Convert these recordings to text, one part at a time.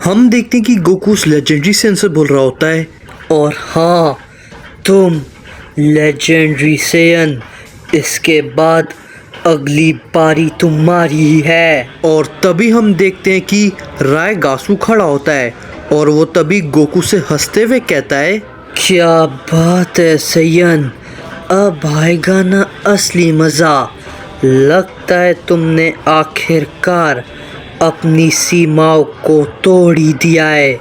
हम देखते हैं कि गोकू उस लेजेंडरी सेंसर बोल रहा होता है, और हाँ, तुम लेजेंडरी सेयन, इसके बाद अगली बारी तुम्हारी ही है। और तभी हम देखते हैं कि रायगासु खड़ा होता है और वो तभी गोकू से हंसते हुए कहता है, क्या बात है सेयन, अब आएगा ना असली मज़ा। लगता है तुमने आखिरकार अपनी सीमाओं को तोड़ ही दिया है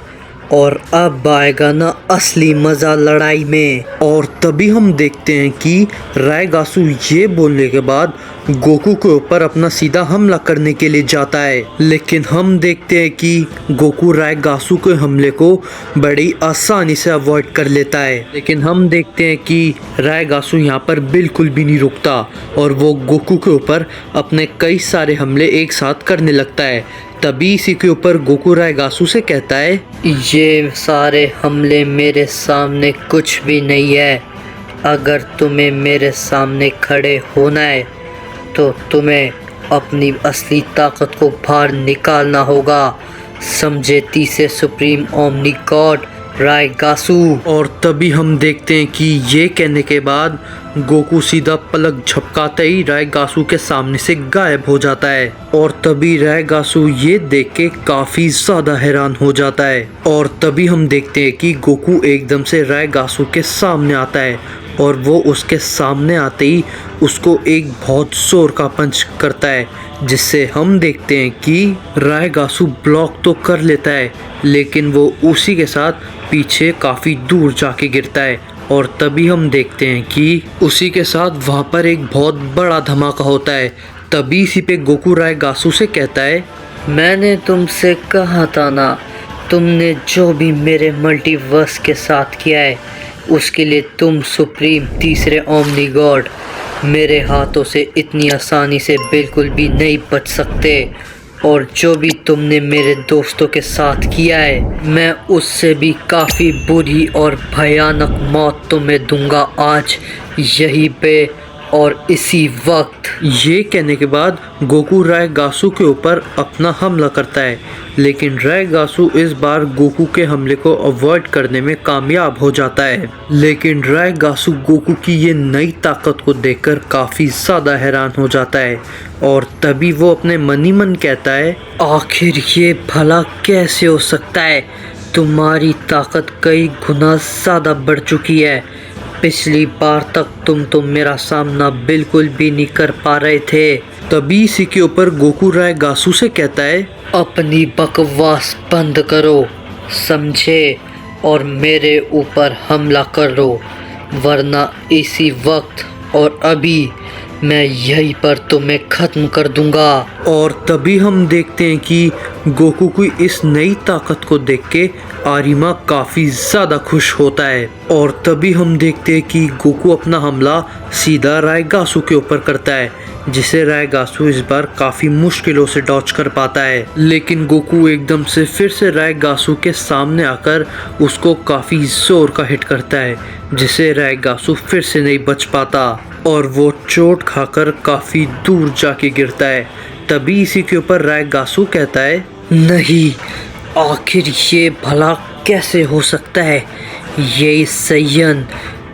और अब आएगा ना असली मज़ा लड़ाई में। और तभी हम देखते हैं कि रायगासु ये बोलने के बाद गोकू के ऊपर अपना सीधा हमला करने के लिए जाता है, लेकिन हम देखते हैं कि गोकू रायगासु के हमले को बड़ी आसानी से अवॉइड कर लेता है। लेकिन हम देखते हैं कि रायगासु यहाँ पर बिल्कुल भी नहीं रुकता और वो गोकू के ऊपर अपने कई सारे हमले एक साथ करने लगता है। तभी इसी के ऊपर गोकू रायगासु से कहता है, ये सारे हमले मेरे सामने कुछ भी नहीं है। अगर तुम्हें मेरे सामने खड़े होना है तो तुम्हें अपनी असली ताकत को बाहर निकालना होगा। समझे तीसरे सुप्रीम ओमनी गॉड रायगासु। और तभी हम देखते हैं कि ये कहने के बाद गोकू सीधा पलक झपकाते ही रायगासु के सामने से गायब हो जाता है। और तभी रायगासु ये देख के काफ़ी ज़्यादा हैरान हो जाता है। और तभी हम देखते हैं कि गोकू एकदम से रायगासु के सामने आता है और वो उसके सामने आते ही उसको एक बहुत ज़ोर का पंच करता है, जिससे हम देखते हैं कि रायगासु ब्लॉक तो कर लेता है लेकिन वो उसी के साथ पीछे काफ़ी दूर जाके गिरता है। और तभी हम देखते हैं कि उसी के साथ वहाँ पर एक बहुत बड़ा धमाका होता है। तभी इसी पे गोकू रायगासु से कहता है, मैंने तुमसे कहा था ना, तुमने जो भी मेरे मल्टीवर्स के साथ किया है उसके लिए तुम सुप्रीम तीसरे ओमनी गॉड मेरे हाथों से इतनी आसानी से बिल्कुल भी नहीं बच सकते। और जो भी तुमने मेरे दोस्तों के साथ किया है मैं उससे भी काफ़ी बुरी और भयानक मौत तुम्हें दूंगा आज यहीं पे और इसी वक्त। ये कहने के बाद गोकू रायगासु के ऊपर अपना हमला करता है, लेकिन रायगासु इस बार गोकू के हमले को अवॉइड करने में कामयाब हो जाता है। लेकिन रायगासु गोकू की ये नई ताकत को देखकर काफ़ी ज़्यादा हैरान हो जाता है और तभी वो अपने मन ही मन कहता है, आखिर ये भला कैसे हो सकता है, तुम्हारी ताकत कई गुना ज़्यादा बढ़ चुकी है। पिछली बार तक तुम तो मेरा सामना बिल्कुल भी नहीं कर पा रहे थे। तभी इसी के ऊपर गोकू रायगासु से कहता है, अपनी बकवास बंद करो समझे, और मेरे ऊपर हमला करो, वरना इसी वक्त और अभी मैं यहीं पर तुम्हें ख़त्म कर दूंगा। और तभी हम देखते हैं कि गोकू की इस नई ताकत को देख के आरिमा काफ़ी ज़्यादा खुश होता है। और तभी हम देखते हैं कि गोकू अपना हमला सीधा रायगासु के ऊपर करता है, जिसे रायगासु इस बार काफ़ी मुश्किलों से डॉच कर पाता है। लेकिन गोकू एकदम से फिर से रायगासु के सामने आकर उसको काफ़ी ज़ोर का हिट करता है, जिसे रायगासु फिर से नहीं बच पाता और वो चोट खाकर काफ़ी दूर जाके गिरता है। तभी इसी के ऊपर रायगासु कहता है, नहीं, आखिर ये भला कैसे हो सकता है, ये सेयन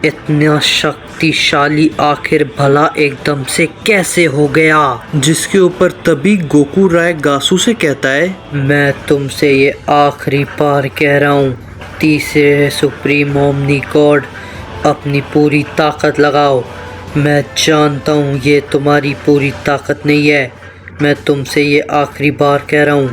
इतना शक्तिशाली आखिर भला एकदम से कैसे हो गया। जिसके ऊपर तभी गोकू रायगासु से कहता है, मैं तुमसे ये आखिरी बार कह रहा हूँ, तीसरे सुप्रीम ओमनी गॉड अपनी पूरी ताकत लगाओ। मैं जानता हूँ ये तुम्हारी पूरी ताकत नहीं है, मैं तुमसे ये आखिरी बार कह रहा हूँ,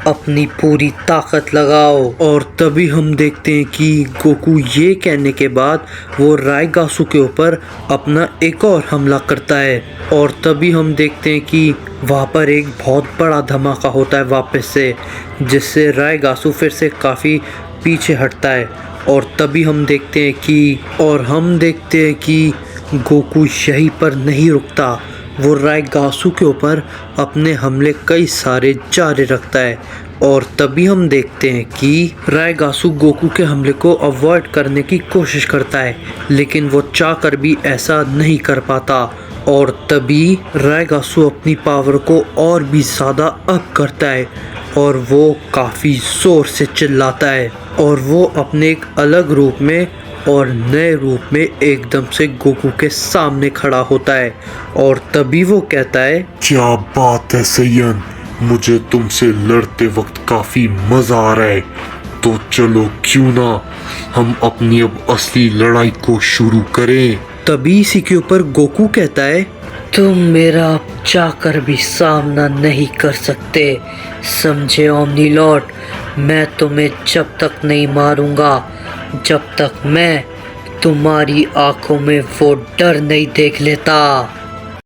अपनी पूरी ताकत लगाओ। और तभी हम देखते हैं कि गोकू ये कहने के बाद वो रायगासु के ऊपर अपना एक और हमला करता है। और तभी हम देखते हैं कि वहाँ पर एक बहुत बड़ा धमाका होता है वापस से, जिससे रायगासु फिर से काफ़ी पीछे हटता है। और तभी हम देखते हैं कि गोकू यहीं पर नहीं रुकता, वो रायगासु के ऊपर अपने हमले कई सारे जारी रखता है। और तभी हम देखते हैं कि रायगासु गोकू के हमले को अवॉइड करने की कोशिश करता है, लेकिन वो चाहकर भी ऐसा नहीं कर पाता। और तभी रायगासु अपनी पावर को और भी ज़्यादा अप करता है और वो काफ़ी ज़ोर से चिल्लाता है और वो अपने एक अलग रूप में और नए रूप में एकदम से गोकू के सामने खड़ा होता है और तभी वो कहता है, क्या बात है सैयन, मुझे तुमसे लड़ते वक्त काफी मजा आ रहा है। तो चलो क्यों ना हम अपनी अब असली लड़ाई को शुरू करें। तभी इसी के ऊपर गोकू कहता है, तुम मेरा चाहकर भी सामना नहीं कर सकते, समझे ओमनी लॉर्ड। मैं तुम्हें जब तक नहीं मारूंगा जब तक मैं तुम्हारी आंखों में वो डर नहीं देख लेता।